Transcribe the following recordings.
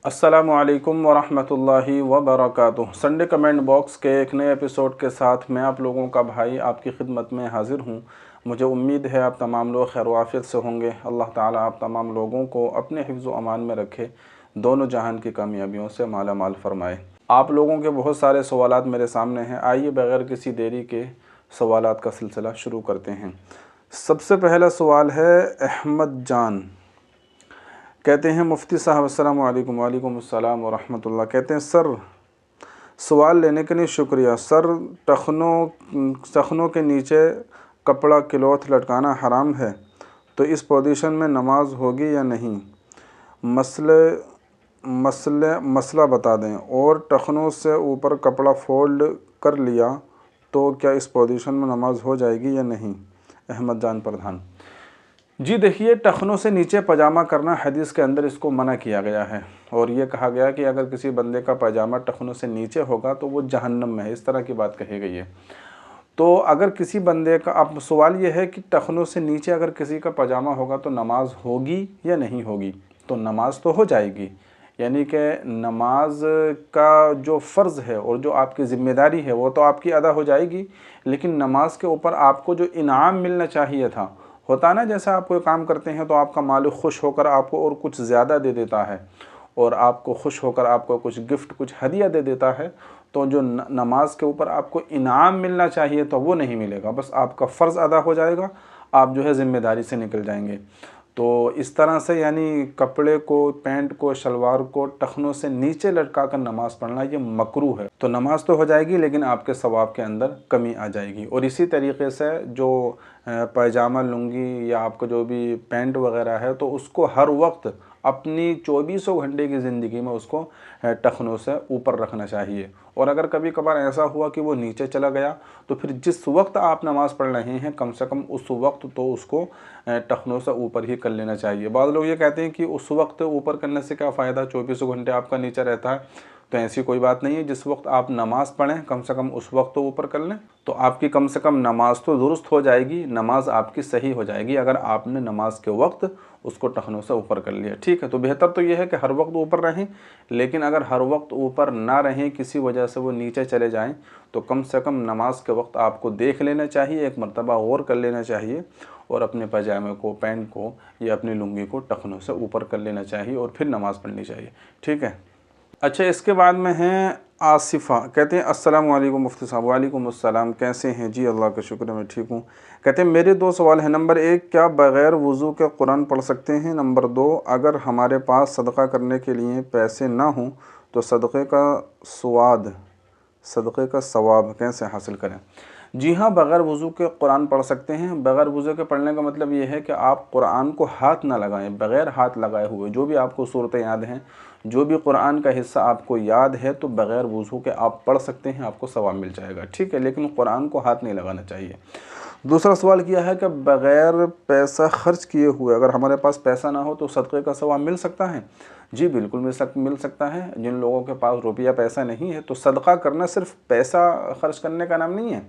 अस्सलामु अलैकुम वरहमतुल्लाहि वबरकातुहू। संडे कमेंट बॉक्स के एक नए एपिसोड के साथ मैं आप लोगों का भाई आपकी खिदमत में हाजिर हूँ। मुझे उम्मीद है आप तमाम लोग खैर वाफ़ियत से होंगे। अल्लाह ताला आप तमाम लोगों को अपने हिफ्ज़ व अमान में रखे, दोनों जहान की कामयाबियों से माला माल फरमाए। आप लोगों के बहुत सारे सवालात मेरे सामने हैं। आइए बग़ैर किसी देरी के सवालात का सिलसिला शुरू करते हैं। सबसे पहला सवाल है अहमद जान, कहते हैं मुफ्ती साहब अस्सलामु अलैकुम। वालेकुम अस्सलाम व रहमतुल्लाह। कहते हैं सर, सवाल लेने के लिए शुक्रिया। सर, टखनों के नीचे कपड़ा क्लॉथ लटकाना हराम है, तो इस पोजीशन में नमाज होगी या नहीं? मसला बता दें। और टखनों से ऊपर कपड़ा फोल्ड कर लिया तो क्या इस पोजीशन में नमाज हो जाएगी या नहीं? अहमद जान प्रधान जी, देखिए, टखनों से नीचे पजामा करना हदीस के अंदर इसको मना किया गया है और ये कहा गया कि अगर किसी बंदे का पजामा टखनों से नीचे होगा तो वो जहन्नम में है, इस तरह की बात कही गई है। तो अगर किसी बंदे का, अब सवाल ये है कि टखनों से नीचे अगर किसी का पजामा होगा तो नमाज होगी या नहीं होगी? तो नमाज तो हो जाएगी, यानी कि नमाज का जो फ़र्ज़ है और जो आपकी ज़िम्मेदारी है वो तो आपकी अदा हो जाएगी, लेकिन नमाज के ऊपर आपको जो इनाम मिलना चाहिए था, होता ना, जैसे आप कोई काम करते हैं तो आपका मालिक खुश होकर आपको और कुछ ज़्यादा दे देता है और आपको खुश होकर आपको कुछ गिफ्ट, कुछ हदिया दे देता है, तो जो नमाज के ऊपर आपको इनाम मिलना चाहिए तो वो नहीं मिलेगा। बस आपका फ़र्ज़ अदा हो जाएगा, आप जो है ज़िम्मेदारी से निकल जाएंगे। तो इस तरह से यानी कपड़े को, पैंट को, शलवार को टखनों से नीचे लटका कर नमाज़ पढ़ना ये मकरूह है। तो नमाज तो हो जाएगी लेकिन आपके सवाब के अंदर कमी आ जाएगी। और इसी तरीके से जो पैजामा, लुंगी या आपका जो भी पैंट वगैरह है, तो उसको हर वक्त अपनी 24 घंटे की ज़िंदगी में उसको टखनों से ऊपर रखना चाहिए। और अगर कभी कभार ऐसा हुआ कि वो नीचे चला गया तो फिर जिस वक्त आप नमाज़ पढ़ रहे हैं कम से कम उस वक्त तो उसको टखनों से ऊपर ही कर लेना चाहिए। बाद लोग ये कहते हैं कि उस वक्त ऊपर करने से क्या फ़ायदा, 24 घंटे आपका नीचे रहता है। तो ऐसी कोई बात नहीं है। जिस वक्त आप नमाज़ पढ़ें कम से कम उस वक्त तो ऊपर कर लें, तो आपकी कम से कम नमाज तो दुरुस्त हो जाएगी, नमाज आपकी सही हो जाएगी अगर आपने नमाज के वक्त उसको टखनों से ऊपर कर लिया। ठीक है, तो बेहतर तो यह है कि हर वक्त ऊपर रहें, लेकिन अगर हर वक्त ऊपर ना रहें, किसी वजह से वो नीचे चले जाएं, तो कम से कम नमाज के वक्त आपको देख लेना चाहिए, एक मरतबा गौर कर लेना चाहिए और अपने पजामे को, पैंट को या अपनी लुंगी को टखनों से ऊपर कर लेना चाहिए और फिर नमाज़ पढ़नी चाहिए। ठीक है। अच्छा, इसके बाद में हैं आसिफ़ा, कहते हैं अस्सलामु अलैकुम मुफ्ती साहब। वालेकुम अस्सलाम, कैसे हैं? जी अल्लाह का शुक्र मैं ठीक हूँ। कहते हैं मेरे दो सवाल हैं। नंबर 1, क्या बग़ैर वज़ू के कुरान पढ़ सकते हैं? नंबर 2, अगर हमारे पास सदक़ा करने के लिए पैसे ना हों तो सदक़े का सवाब कैसे हासिल करें? जी हाँ, बग़ैर वज़ू के कुरान पढ़ सकते हैं। बग़ैर वज़ू के पढ़ने का मतलब ये है कि आप कुरान को हाथ ना लगाएं, बग़ैर हाथ लगाए हुए जो भी आपको सूरतें याद हैं, जो भी कुरान का हिस्सा आपको याद है, तो बग़ैर वज़ू के आप पढ़ सकते हैं, आपको सवाब मिल जाएगा। ठीक है, लेकिन कुरान को हाथ नहीं लगाना चाहिए। दूसरा सवाल किया है कि बग़ैर पैसा ख़र्च किए हुए अगर हमारे पास पैसा ना हो तो सदक़े का सवाब मिल सकता है? जी बिल्कुल मिल सकता है। जिन लोगों के पास रुपया पैसा नहीं है, तो सदक़ा करना सिर्फ़ पैसा ख़र्च करने का नाम नहीं है,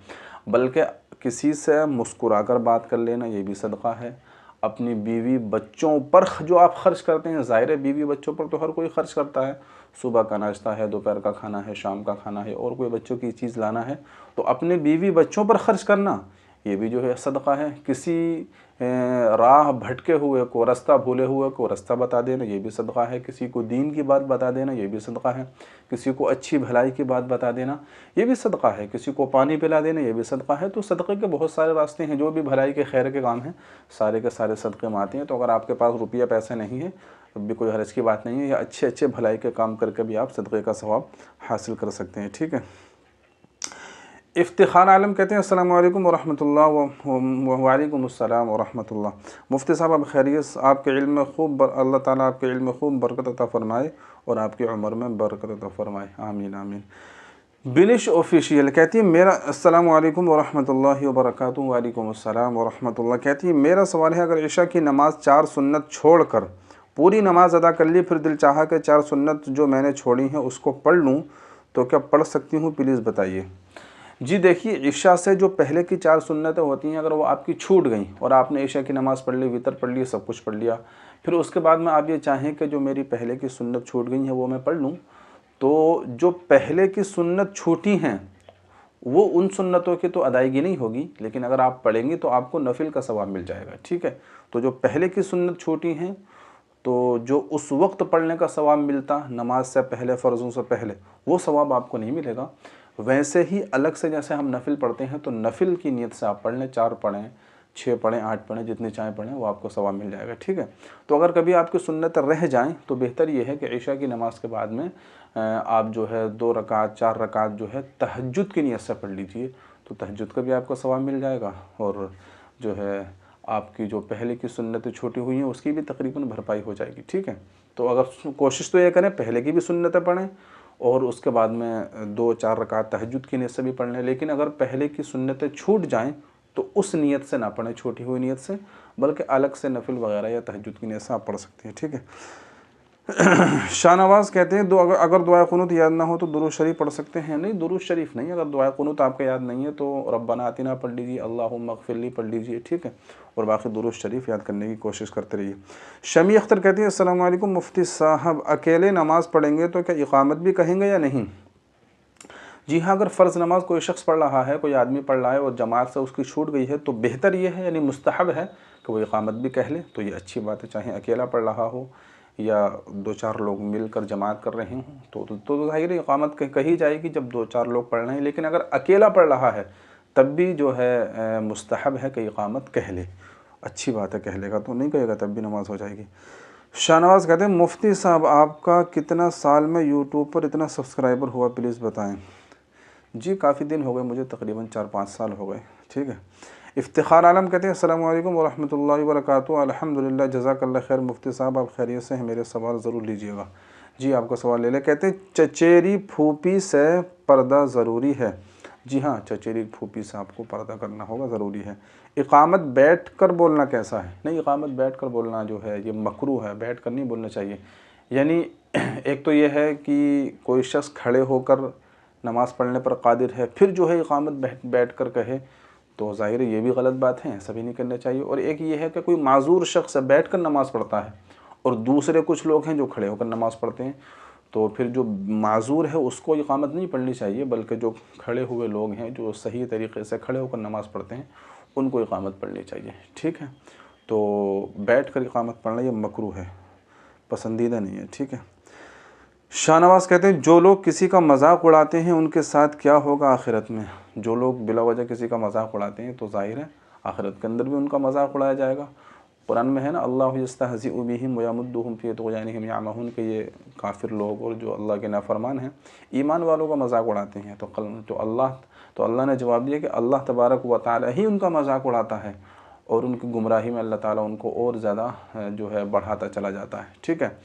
बल्कि किसी से मुस्कुराकर बात कर लेना ये भी सदक़ा है। अपनी बीवी बच्चों पर जो आप ख़र्च करते हैं, ज़ाहिर है बीवी बच्चों पर तो हर कोई ख़र्च करता है। सुबह का नाश्ता है, दोपहर का खाना है, शाम का खाना है और कोई बच्चों की चीज़ लाना है, तो अपने बीवी बच्चों पर ख़र्च करना ये भी जो है सदक़ा है। किसी राह भटके हुए को, रास्ता भूले हुए को रास्ता बता देना ये भी सदक़ा है। किसी को दीन की बात बता देना ये भी सदक़ा है। किसी को अच्छी भलाई की बात बता देना ये भी सदक़ा है। किसी को पानी पिला देना ये भी सदक़ा है। तो सदक़े के बहुत सारे रास्ते हैं, जो भी भलाई के, खैर के काम हैं, सारे के सारे सदक़े में आते हैं। तो अगर आपके पास रुपया पैसा नहीं है तब भी कोई हर्ज की बात नहीं है, या अच्छे अच्छे भलाई के काम करके भी आप सदक़े का सवाब हासिल कर सकते हैं। ठीक है। इफ्तिखार आलम कहते हैं अस्सलामु अलैकुम वरहमतुल्लाह। वालेकुम अस्सलाम वरहमतुल्लाह। मुफ्ती साहब आप खैरियत? आपके इल्म में खूब अल्लाह ताला आपके इल्म में खूब बरकत अता फ़रमाए और आपकी उम्र में बरकत अता फ़रमाए, आमीन आमीन। बिलिश ऑफिशियल कहती है मेरा, अस्सलामु अलैकुम वरहमतुल्लाहि वबरकातुहू। वालेकुम अस्सलाम वरहमतुल्लाह। कहती है मेरा सवाल है, अगर इशा की नमाज़ 4 सुन्नत छोड़कर पूरी नमाज़ अदा कर ली, फिर दिल चाहा कि 4 सुन्नत जो मैंने छोड़ी हैं उसको पढ़ लूँ, तो क्या पढ़ सकती हूँ? प्लीज़ बताइए। जी देखिए, इशा से जो पहले की 4 सुन्नतें होती हैं, अगर वो आपकी छूट गई और आपने इशा की नमाज़ पढ़ ली, वितर पढ़ ली, सब कुछ पढ़ लिया, फिर उसके बाद में आप ये चाहें कि जो मेरी पहले की सुन्नत छूट गई है वो मैं पढ़ लूँ, तो जो पहले की सुन्नत छूटी हैं वो उन सुन्नतों की तो अदायगी नहीं होगी, लेकिन अगर आप पढ़ेंगे तो आपको नफिल का सवाब मिल जाएगा। ठीक है, तो जो पहले की सुन्नत छूटी हैं तो जो उस वक्त पढ़ने का सवाब मिलता नमाज से पहले, फ़र्ज़ों से पहले, वो सवाब आपको नहीं मिलेगा। वैसे ही अलग से जैसे हम नफिल पढ़ते हैं तो नफिल की नीयत से आप पढ़ लें, 4 पढ़ें, 6 पढ़ें, 8 पढ़ें, जितने चाहें पढ़ें, वो आपको सवाब मिल जाएगा। ठीक है, तो अगर कभी आपकी सुन्नत रह जाएं तो बेहतर ये है कि इशा की नमाज़ के बाद में आप जो है 2 रकात 4 रकात जो है तहज्जुद की नीयत से पढ़ लीजिए, तो तहज्जुद का भी आपको सवाब मिल जाएगा और जो है आपकी जो पहले की सुन्नतें छूटी हुई हैं उसकी भी तकरीबन भरपाई हो जाएगी। ठीक है, तो अगर कोशिश तो ये करें पहले की भी सुन्नतें पढ़ें और उसके बाद में 2-4 रकात तहज्जुद की नीयत से भी पढ़ लें। लेकिन अगर पहले की सुन्नतें छूट जाएं तो उस नीयत से ना पढ़ें, छोटी हुई नीयत से, बल्कि अलग से नफिल वगैरह या तहज्जुद की नीयत से आप पढ़ सकते हैं। ठीक है। शाहनवाज़ कहते हैं अगर दुआ कुनूत याद ना हो तो दुरूद शरीफ पढ़ सकते हैं? नहीं, दुरूद शरीफ नहीं, अगर दुआ कुनूत आपको याद नहीं है तो रब्बना आतिना पढ़ लीजिए, अल्लाहुम्मा अग़फ़िरली पढ़ लीजिए। ठीक है, और बाकी दुरूद शरीफ याद करने की कोशिश करते रहिए। शमी अख्तर कहती है अस्सलाम वालेकुम मुफ्ती साहब, अकेले नमाज़ पढ़ेंगे तो क्या इक़ामत भी कहेंगे या नहीं? जी हाँ, अगर फ़र्ज़ नमाज कोई शख्स पढ़ रहा है, कोई आदमी पढ़ रहा है और जमात से उसकी छूट गई है तो बेहतर ये है, यानी मुस्तहब है कि वो इक़ामत भी कह ले, तो ये अच्छी बात है। चाहे अकेला पढ़ रहा हो या 2-4 लोग मिलकर जमात कर रहे हों तो ज़ाहिर है इक़ामत कही जाएगी जब 2-4 लोग पढ़ रहे हैं। लेकिन अगर अकेला पढ़ रहा है तब भी जो है मुस्तहब है कि इक़ामत कह ले, अच्छी बात है, कह लेगा तो, नहीं कहेगा तब भी नमाज़ हो जाएगी। शाहनवाज़ कहते हैं मुफ्ती साहब आपका कितना साल में यूट्यूब पर इतना सब्सक्राइबर हुआ, प्लीज़ बताएं? जी काफ़ी दिन हो गए मुझे, तकरीबन 4-5 साल हो गए। ठीक है। इफ्तिखार आलम कहते हैं अस्सलाम वालेकुम व रहमतुल्लाहि व बरकातुहू, अल्हम्दुलिल्लाह जज़ाकल्लाह खैर मुफ्ती साहब, आप खैरियत से हैं? मेरे सवाल ज़रूर लीजिएगा। जी आपका सवाल ले लें। कहते हैं चचेरी फूफी से पर्दा ज़रूरी है? जी हाँ, चचेरी फूफी से आपको पर्दा करना होगा, ज़रूरी है। इक़ामत बैठ कर बोलना कैसा है? नहीं, इक़ामत बैठ कर बोलना जो है ये मकरूह है, बैठ कर नहीं बोलना चाहिए। यानी एक तो ये है कि कोई शख्स खड़े होकर नमाज़ पढ़ने पर कादिर है, फिर जो है इक़ामत बैठ कर कहे, तो ज़ाहिर है ये भी गलत बात है, ऐसा भी नहीं करना चाहिए। और एक ये है कि कोई माज़ूर शख्स बैठ कर नमाज़ पढ़ता है और दूसरे कुछ लोग हैं जो खड़े होकर नमाज़ पढ़ते हैं, तो फिर जो माज़ूर है उसको इक़ामत नहीं पढ़नी चाहिए, बल्कि जो खड़े हुए लोग हैं जो सही तरीक़े से खड़े होकर नमाज़ पढ़ते हैं उनको इक़ामत पढ़नी चाहिए। ठीक है, तो बैठ कर इक़ामत पढ़ना ये मकरूह है, पसंदीदा नहीं है। ठीक है। शाहनवाज़ कहते हैं जो लोग किसी का मजाक उड़ाते हैं उनके साथ क्या होगा आखिरत में? जो लोग बिला वजह किसी का मजाक उड़ाते हैं तो ज़ाहिर है आखिरत के अंदर भी उनका मजाक उड़ाया जाएगा। कुरान में है ना, अल्लाहु यस्तहज़िउ बिहिम व यमुद्दुहुम फ़ी तुग़यानिहिम यअमहून, के ये काफिर लोग और जो अल्लाह के नाफरमान हैं ईमान वालों का मजाक उड़ाते हैं। तो अल्लाह ने जवाब दिया कि अल्लाह तबारक व तआला ही उनका मजाक उड़ाता है और उनकी गुमराही में अल्लाह ताला उनको और ज़्यादा जो है बढ़ाता चला जाता है। ठीक है,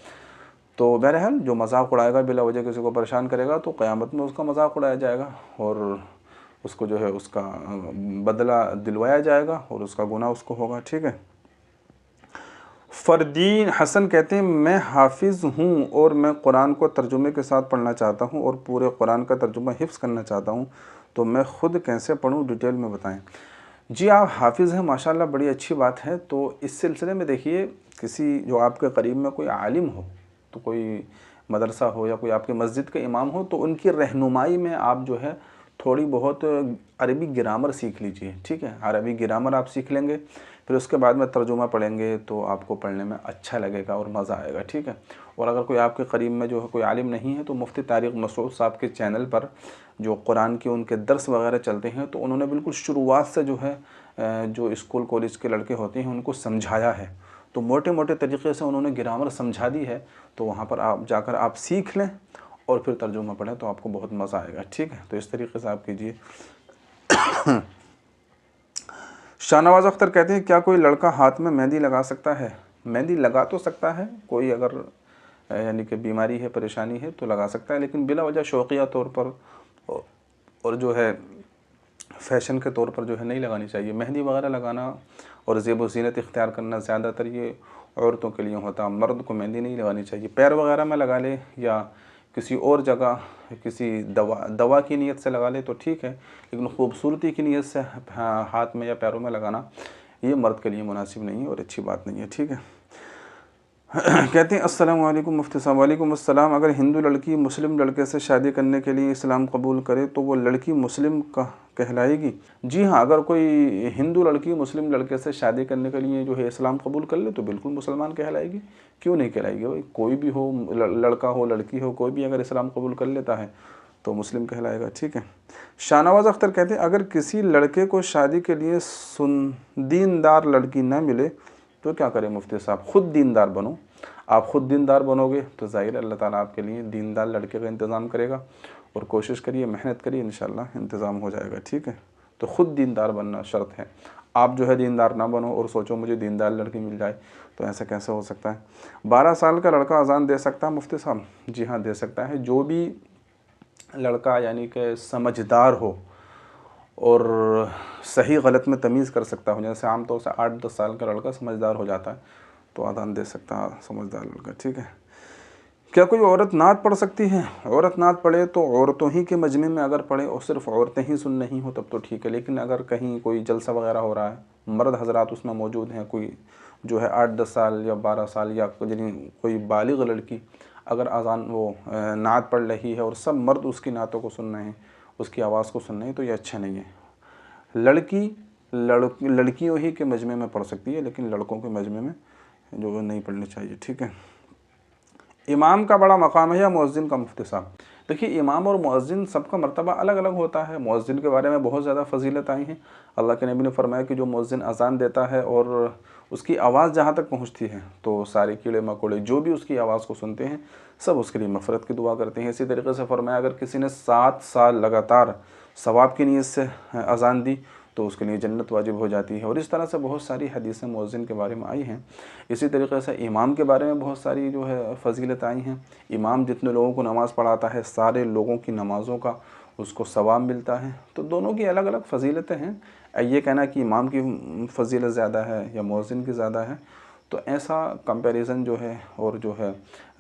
तो बहरहाल जो मजाक उड़ाएगा, बिला वजह किसी को परेशान करेगा, तो क़यामत में उसका मजाक उड़ाया जाएगा और उसको जो है उसका बदला दिलवाया जाएगा और उसका गुनाह उसको होगा। ठीक है। फ़रदीन हसन कहते हैं मैं हाफिज़ हूँ और मैं कुरान को तर्जुमे के साथ पढ़ना चाहता हूँ और पूरे कुरान का तर्जुमा हिफ्ज़ करना चाहता हूँ, तो मैं ख़ुद कैसे पढ़ूँ, डिटेल में बताएं? जी आप हाफिज़ हैं, माशाल्लाह, बड़ी अच्छी बात है। तो इस सिलसिले में देखिए, किसी जो आपके करीब में कोई आलिम हो, तो कोई मदरसा हो या कोई आपके मस्जिद के इमाम हो, तो उनकी रहनुमाई में आप जो है थोड़ी बहुत अरबी ग्रामर सीख लीजिए। ठीक है, अरबी ग्रामर आप सीख लेंगे, फिर उसके बाद में तर्जुमा पढ़ेंगे तो आपको पढ़ने में अच्छा लगेगा और मज़ा आएगा। ठीक है। और अगर कोई आपके करीब में जो है कोई आलिम नहीं है तो मुफ्ती तारिक मसऊद साहब के चैनल पर जो कुरान के उनके दर्स वगैरह चलते हैं, तो उन्होंने बिल्कुल शुरुआत से जो है जो स्कूल कॉलेज के लड़के होते हैं उनको समझाया है, तो मोटे मोटे तरीक़े से उन्होंने ग्रामर समझा दी है। तो वहाँ पर आप जाकर आप सीख लें और फिर तर्जुमा पढ़ें तो आपको बहुत मज़ा आएगा। ठीक है, तो इस तरीके से आप कीजिए। शाहनवाज़ अख्तर कहते हैं क्या कोई लड़का हाथ में मेहंदी लगा सकता है? मेहंदी लगा तो सकता है, कोई अगर यानी कि बीमारी है, परेशानी है तो लगा सकता है, लेकिन बिला वजह शौकिया तौर पर और जो है फ़ैशन के तौर पर जो है नहीं लगानी चाहिए। मेहंदी वगैरह लगाना और ज़ेब व ज़ीनत इख्तियार करना ज़्यादातर ये औरतों के लिए होता, मर्द को मेहंदी नहीं लगानी चाहिए। पैर वगैरह में लगा ले या किसी और जगह किसी दवा की नीयत से लगा ले तो ठीक है, लेकिन ख़ूबसूरती की नीयत से हाथ में या पैरों में लगाना ये मर्द के लिए मुनासिब नहीं है और अच्छी बात नहीं है। ठीक है। कहते हैं अस्सलाम वालेकुम मुफ्ती साहब। वालेकुम अस्सलाम। अगर हिंदू लड़की मुस्लिम लड़के से शादी करने के लिए इस्लाम कबूल करे तो वो लड़की मुस्लिम का कहलाएगी? जी हाँ, अगर कोई हिंदू लड़की मुस्लिम लड़के से शादी करने के लिए जो है इस्लाम कबूल कर ले तो बिल्कुल मुसलमान कहलाएगी। क्यों नहीं कहलाएगी भाई? कोई भी हो, लड़का हो लड़की हो, कोई भी अगर इस्लाम कबूल कर लेता है तो मुस्लिम कहलाएगा। ठीक है। शाहनवाज अख्तर कहते हैं अगर किसी लड़के को शादी के लिए दीनदार लड़की न मिले तो क्या करें मुफ्ती साहब? खुद दीनदार बनो। आप खुद दीनदार बनोगे तो ज़ाहिर अल्लाह ताला आपके लिए दीनदार लड़के का इंतज़ाम करेगा। और कोशिश करिए, मेहनत करिए, इंशाल्लाह इंतज़ाम हो जाएगा। ठीक है। तो ख़ुद दीनदार बनना शर्त है। आप जो है दीनदार ना बनो और सोचो मुझे दीनदार लड़की मिल जाए, तो ऐसा कैसे हो सकता है? 12 साल का लड़का अजान दे सकता है मुफ्ती साहब? जी हाँ, दे सकता है। जो भी लड़का यानी कि समझदार हो और सही गलत में तमीज़ कर सकता हो, जैसे आमतौर से 8-10 साल का लड़का समझदार हो जाता है तो अजान दे सकता है समझदार लड़का। ठीक है। क्या कोई औरत नात पढ़ सकती है? औरत नात पढ़े तो औरतों ही के मजमे में अगर पढ़े और सिर्फ औरतें ही सुन रही हो तब तो ठीक है। लेकिन अगर कहीं कोई जलसा वगैरह हो रहा है, मर्द हजरात उसमें मौजूद हैं, कोई जो है 8-10 साल या 12 साल या कोई बालिग लड़की अगर अजान वो नात पढ़ रही है और सब मर्द उसकी नातों को सुन रहे हैं, उसकी आवाज़ को सुन रहे हैं, तो ये अच्छा नहीं है। लड़की लड़कियों ही के मजमे में पढ़ सकती है, लेकिन लड़कों के मजमे में जो नहीं पढ़नी चाहिए। ठीक है। इमाम का बड़ा मकाम है या मुअज्जिन का मुफ्ती साहब? देखिए, इमाम और मुअज्जिन सबका मर्तबा अलग अलग होता है। मुअज्जिन के बारे में बहुत ज़्यादा फजीलत आई हैं। अल्लाह के नबी ने फरमाया कि जो मुअज्जिन अजान देता है और उसकी आवाज़ जहाँ तक पहुँचती है तो सारे कीड़े मकोड़े जो भी उसकी आवाज़ को सुनते हैं सब उसके लिए मफ़रत की दुआ करते हैं। इसी तरीके से फरमाया अगर किसी ने 7 साल लगातार सवाब की नीयत से अजान दी तो उसके लिए जन्नत वाजिब हो जाती है। और इस तरह से बहुत सारी हदीसें मुअज्जिन के बारे में आई हैं। इसी तरीके से इमाम के बारे में बहुत सारी जो है फजीलत आई हैं। इमाम जितने लोगों को नमाज़ पढ़ाता है सारे लोगों की नमाज़ों का उसको सवाब मिलता है। तो दोनों की अलग अलग फजीलतें हैं। ये कहना कि इमाम की फजीलत ज़्यादा है या मुअज्जिन की ज़्यादा है, तो ऐसा कंपैरिजन जो है और जो है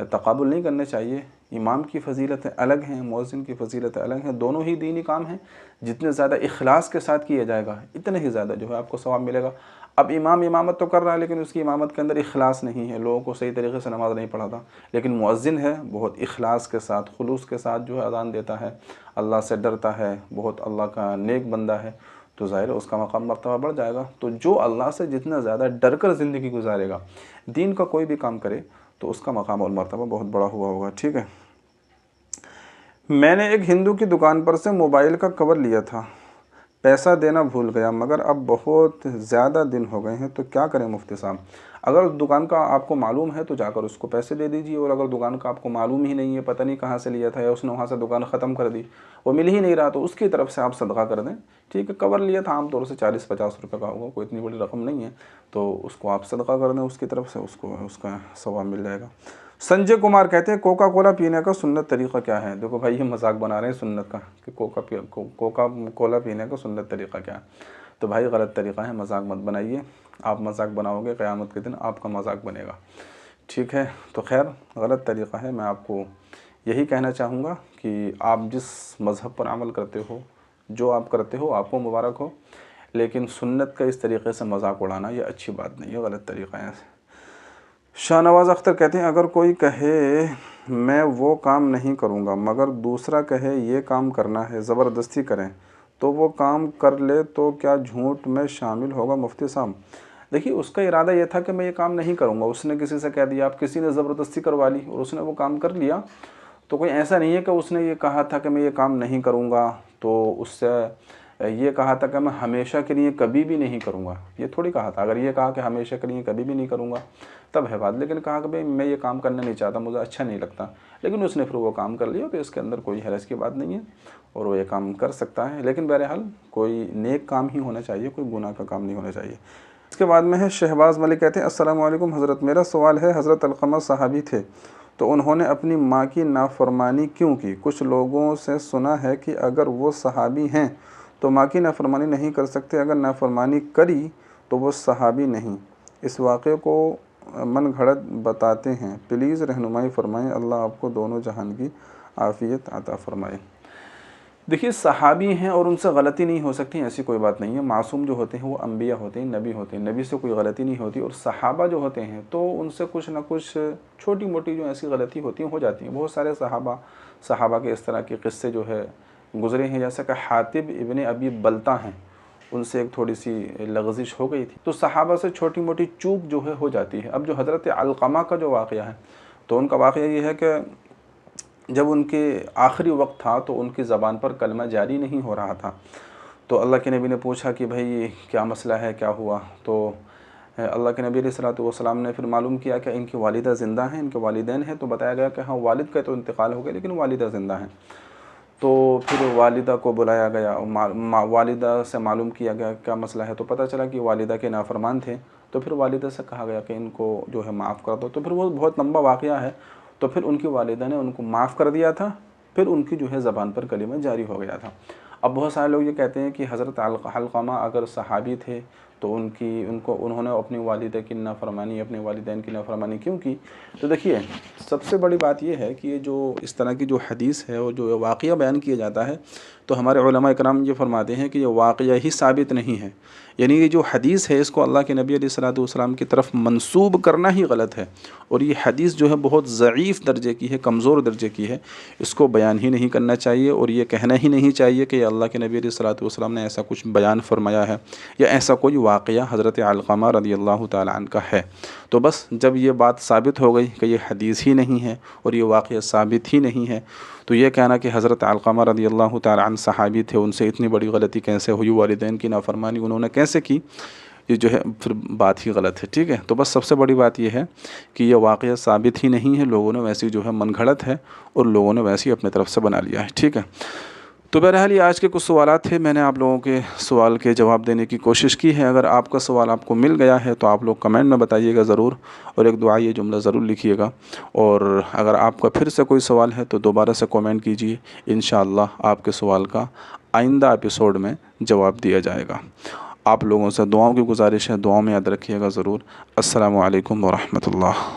तकाबुल नहीं करने चाहिए। इमाम की फ़जीलतें अलग हैं, मुअज्जिन की फ़जीलतें अलग हैं। दोनों ही दीनी काम हैं। जितने ज़्यादा इखलास के साथ किया जाएगा इतने ही ज़्यादा जो है आपको सवाब मिलेगा। अब इमाम इमामत तो कर रहा है लेकिन उसकी इमामत के अंदर इखलास नहीं है, लोगों को सही तरीके से नमाज़ नहीं पढ़ाता। लेकिन मुअज्जिन है, बहुत इखलास के साथ खुलूस के साथ जो है अज़ान देता है, अल्लाह से डरता है, बहुत अल्लाह का नेक बंदा है, तो ज़ाहिर है उसका मकाम मर्तबा बढ़ जाएगा। तो जो अल्लाह से जितना ज़्यादा डर कर ज़िंदगी गुजारेगा, दीन का कोई भी काम करे, तो उसका मकाम और मर्तबा बहुत बड़ा हुआ होगा। ठीक है। मैंने एक हिंदू की दुकान पर से मोबाइल का कवर लिया था, पैसा देना भूल गया, मगर अब बहुत ज़्यादा दिन हो गए हैं, तो क्या करें मुफ्ती साहब? अगर दुकान का आपको मालूम है तो जाकर उसको पैसे दे दीजिए। और अगर दुकान का आपको मालूम ही नहीं है, पता नहीं कहाँ से लिया था या उसने वहाँ से दुकान ख़त्म कर दी, वो मिल ही नहीं रहा, तो उसकी तरफ से आप सदका कर दें। ठीक है। कवर लिया था आमतौर से 40-50 रुपये का होगा, कोई इतनी बड़ी रकम नहीं है, तो उसको आप सदका कर दें उसकी तरफ से, उसको उसका सवाब मिल जाएगा। संजय कुमार कहते हैं कोका कोला पीने का सुन्नत तरीक़ा क्या है? देखो भाई, ये मजाक बना रहे हैं सुन्नत का कि कोका कोला पीने का सुन्नत तरीक़ा क्या है। तो भाई गलत तरीक़ा है, मजाक मत बनाइए। आप मजाक बनाओगे क़यामत के दिन आपका मजाक बनेगा। ठीक है। तो खैर, गलत तरीक़ा है। मैं आपको यही कहना चाहूँगा कि आप जिस मज़हब पर अमल करते हो, जो आप करते हो, आपको मुबारक हो, लेकिन सुन्नत का इस तरीक़े से मजाक उड़ाना ये अच्छी बात नहीं है, गलत तरीक़ा है। शाहनवाज अख्तर कहते हैं अगर कोई कहे मैं वो काम नहीं करूँगा मगर दूसरा कहे ये काम करना है, ज़बरदस्ती करें तो वो काम कर ले, तो क्या झूठ में शामिल होगा मुफ्ती साहब? देखिए, उसका इरादा ये था कि मैं ये काम नहीं करूँगा, उसने किसी से कह दिया, आप किसी ने ज़बरदस्ती करवा ली और उसने वो काम कर लिया, तो कोई ऐसा नहीं है कि उसने ये कहा था कि मैं ये काम नहीं करूँगा तो उससे ये कहा था कि मैं हमेशा के लिए कभी भी नहीं करूँगा, ये थोड़ी कहा था। अगर ये कहा कि हमेशा के लिए कभी भी नहीं करूँगा तब है बात, लेकिन कहा कि भाई मैं ये काम करना नहीं चाहता, मुझे अच्छा नहीं लगता, लेकिन उसने फिर वो काम कर लिया, तो इसके अंदर कोई हरज की बात नहीं है और वो ये काम कर सकता है। लेकिन बहरहाल कोई नेक काम ही होना चाहिए, कोई गुनाह का काम नहीं होना चाहिए। इसके बाद में है शहबाज मलिक कहते हैं अस्सलाम वालेकुम हज़रत, मेरा सवाल है हज़रत अलक़मा सहाबी थे तो उन्होंने अपनी माँ की नाफरमानी क्यों की? कुछ लोगों से सुना है कि अगर वो सहाबी हैं तो माँ की नाफरमानी नहीं कर सकते, अगर नाफरमानी करी तो वो सहाबी नहीं। इस वाक़े को मन घड़त बताते हैं, प्लीज़ रहनुमाई फ़रमाएँ, अल्लाह आपको दोनों जहान की आफ़ियत अता फ़रमाए। देखिए सहाबी हैं और उनसे गलती नहीं हो सकती, ऐसी कोई बात नहीं है। मासूम जो होते हैं वो अम्बिया होते हैं, नबी होते हैं, नबी से कोई गलती नहीं होती। और सहाबा जो होते हैं तो उनसे कुछ ना कुछ छोटी मोटी जो ऐसी गलती होती हैं हो जाती हैं। बहुत सारे सहाबा के इस तरह के किस्से जो है गुज़रे हैं, जैसा कि हातिब इब्ने अबी बल्ता हैं, उनसे एक थोड़ी सी लग़ज़िश हो गई थी। तो सहाबा से छोटी मोटी चूक जो है हो जाती है। अब जो हज़रत अलक़मा का जो वाक़या है, तो उनका वाक़या ये है कि जब उनके आखिरी वक्त था तो उनकी ज़बान पर कलमा जारी नहीं हो रहा था। तो अल्लाह के नबी ने पूछा कि भाई क्या मसला है, क्या हुआ? तो अल्लाह के नबी अलैहिस्सलातु वस्सलाम ने फिर मालूम किया कि इनकी वालिदा ज़िंदा हैं, इनके वालिदैन हैं। तो बताया गया कि हाँ, वालिद का तो इंतकाल हो गया लेकिन वालिदा ज़िंदा हैं। तो फिर वालिदा को बुलाया गया, वालिदा से मालूम किया गया क्या मसला है। तो पता चला कि वालिदा के नाफरमान थे। तो फिर वालिदा से कहा गया कि इनको जो है माफ़ कर दो। तो फिर वो बहुत लंबा वाक़या है। तो फिर उनकी वालिदा ने उनको माफ़ कर दिया था, फिर उनकी जो है ज़बान पर कलिमा जारी हो गया था। अब बहुत सारे लोग ये कहते हैं कि हज़रत अलक़मा अगर सहाबी थे तो उन्होंने अपनी वालिदा की नाफरमानी, अपने वालिदैन की नाफरमानी क्यों की? तो देखिए सबसे बड़ी बात यह है कि ये जो इस तरह की जो हदीस है और जो वाक़या बयान किया जाता है, तो हमारे उलमा इकराम ये फरमाते हैं कि ये वाक़या ही साबित नहीं है। यानी ये जो हदीस है इसको अल्लाह के नबी अलैहिस्सलातु वस्सलाम की तरफ मंसूब करना ही गलत है। और ये हदीस जो है बहुत ज़ईफ़ दर्जे की है, कमज़ोर दर्जे की है। इसको बयान ही नहीं करना चाहिए और ये कहना ही नहीं चाहिए कि अल्लाह के नबी अलैहिस्सलातु वस्सलाम ने ऐसा कुछ बयान फरमाया है या ऐसा कोई वाक़या हज़रत अलक़मा रज़ियल्लाहु ताला अन्हु का है। तो बस जब ये बात साबित हो गई कि ये हदीस ही नहीं है और ये वाक़या साबित ही नहीं है, तो ये कहना कि हज़रत अलक़मा रज़ियल्लाहु ताला अन्हु सहाबी थे, उनसे इतनी बड़ी गलती कैसे हुई, वालिदैन की नाफरमानी उन्होंने कैसे की, ये जो है फिर बात ही गलत है। ठीक है, तो बस सबसे बड़ी बात यह है कि यह वाक़या साबित ही नहीं है, लोगों ने वैसी जो है मनगढ़ंत है और लोगों ने वैसी अपने तरफ से बना लिया है। ठीक है, तो बहरहाल ये आज के कुछ सवाल थे, मैंने आप लोगों के सवाल के जवाब देने की कोशिश की है। अगर आपका सवाल आपको मिल गया है तो आप लोग कमेंट में बताइएगा ज़रूर, और एक दुआ ये जुमला ज़रूर लिखिएगा। और अगर आपका फिर से कोई सवाल है तो दोबारा से कमेंट कीजिए, इंशाअल्लाह आपके सवाल का आइंदा एपिसोड में जवाब दिया जाएगा। आप लोगों से दुआओं की गुजारिश है, दुआओं में याद रखिएगा ज़रूर। अस्सलामु अलैकुम व रहमतुल्लाह।